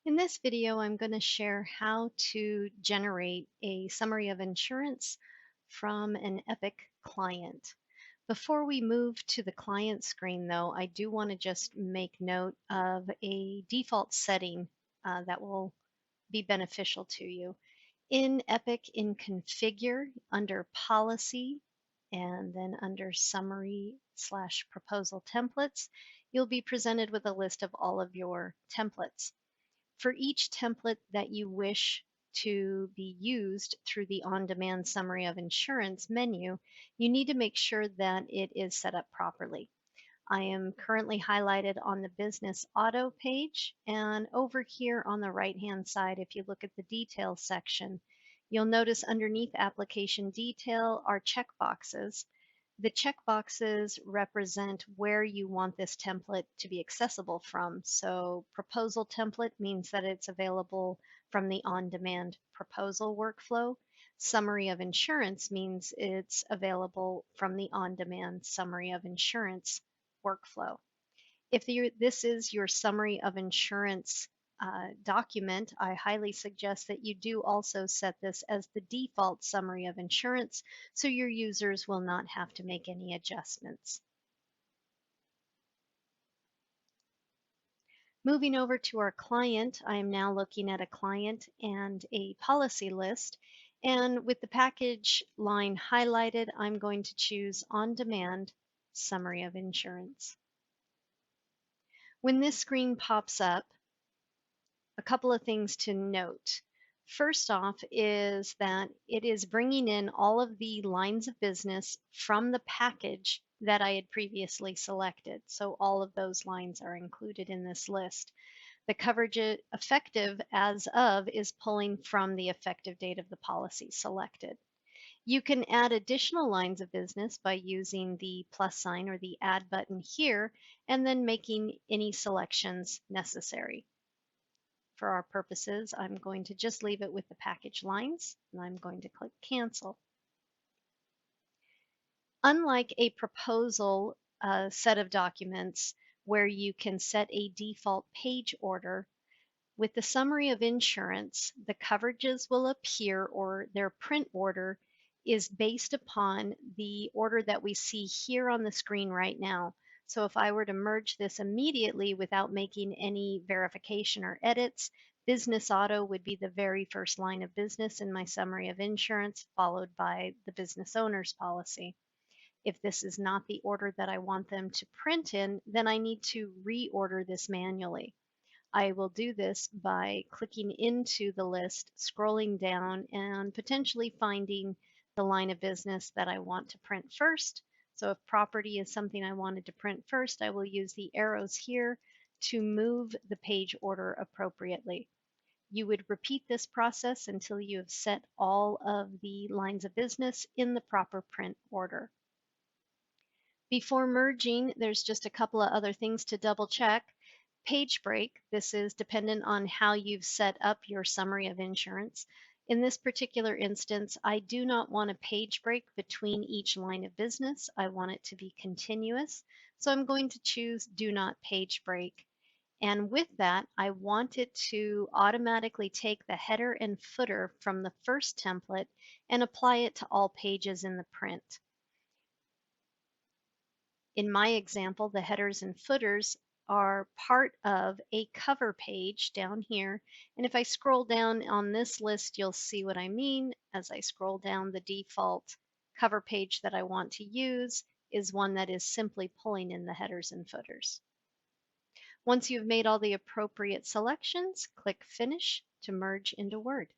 In this video, I'm going to share how to generate a summary of insurance from an Epic client. Before we move to the client screen, though, I do want to just make note of a default setting that will be beneficial to you. In Epic, in Configure, under Policy, and then under Summary/Proposal Templates, you'll be presented with a list of all of your templates. For each template that you wish to be used through the on-demand summary of insurance menu, you need to make sure that it is set up properly. I am currently highlighted on the Business Auto page, and over here on the right-hand side, if you look at the details section, you'll notice underneath Application Detail are checkboxes. The checkboxes represent where you want this template to be accessible from. So proposal template means that it's available from the on-demand proposal workflow. Summary of insurance means it's available from the on-demand summary of insurance workflow. If this is your summary of insurance document, I highly suggest that you do also set this as the default summary of insurance so your users will not have to make any adjustments. Moving over to our client, I am now looking at a client and a policy list. And with the package line highlighted, I'm going to choose On Demand Summary of Insurance. When this screen pops up, a couple of things to note. First off is that it is bringing in all of the lines of business from the package that I had previously selected. So all of those lines are included in this list. The coverage effective as of is pulling from the effective date of the policy selected. You can add additional lines of business by using the plus sign or the add button here and then making any selections necessary. For our purposes, I'm going to just leave it with the package lines, and I'm going to click Cancel. Unlike a proposal set of documents where you can set a default page order, with the summary of insurance, the coverages will appear, or their print order is based upon the order that we see here on the screen right now. So if I were to merge this immediately without making any verification or edits, Business Auto would be the very first line of business in my summary of insurance, followed by the business owner's policy. If this is not the order that I want them to print in, then I need to reorder this manually. I will do this by clicking into the list, scrolling down, and potentially finding the line of business that I want to print first. So if property is something I wanted to print first, I will use the arrows here to move the page order appropriately. You would repeat this process until you have set all of the lines of business in the proper print order. Before merging, there's just a couple of other things to double check. Page break, this is dependent on how you've set up your summary of insurance. In this particular instance, I do not want a page break between each line of business. I want it to be continuous. So I'm going to choose Do Not Page Break. And with that, I want it to automatically take the header and footer from the first template and apply it to all pages in the print. In my example, the headers and footers are part of a cover page down here. And if I scroll down on this list, you'll see what I mean. As I scroll down, the default cover page that I want to use is one that is simply pulling in the headers and footers. Once you've made all the appropriate selections, click Finish to merge into Word.